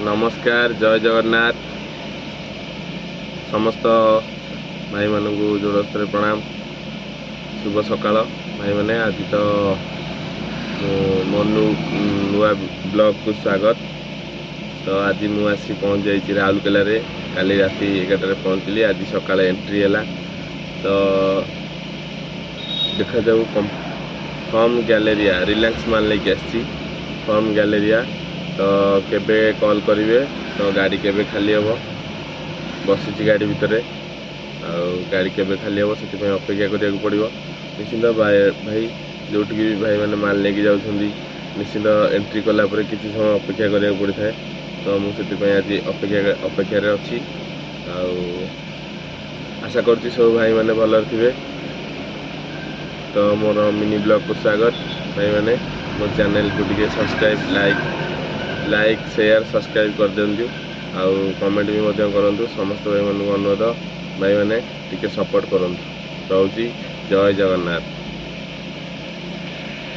नमस्कार जय जगन्नाथ समस्त भाई मानू जोड़स्तर प्रणाम शुभ सकाळ भाई मैंने आज तो मनु नुआ ब्लॉग को स्वागत। तो आज मुझे पहुँच जाइए राउरकेला रे काली राति 11 पहुँचली आज सकाळ एंट्री है। तो देखा जाऊ फॉर्म गैलेरिया रिलायंस माल लेके आसी फॉर्म गैलेरिया। तो केबे कॉल करेंगे तो गाड़ी केबे खाली हम बसी गाड़ी भितर गाड़ी केबे खाली हम से अपेक्षा करा पड़ो निश्चिंत भाई जोटि भी भाई मैंने माल लेके जाऊँ निश्चिंत एंट्री कलापर किसी समय अपेक्षा करा पड़ता है। तो मुझे आज अपेक्षार अच्छी आशा कर सब भाई मैंने भल थे। तो मोर मिनी ब्लॉग को स्वागत भाई मैंने मो चैनल को टे सब्सक्राइब लाइक शेयर सब्सक्राइब कर दिंतु आउ कमेंट भी करूँ। समस्त भाई मन अनुरोध भाई मैंने टिके सपोर्ट करूँ। रोची जय जगन्नाथ।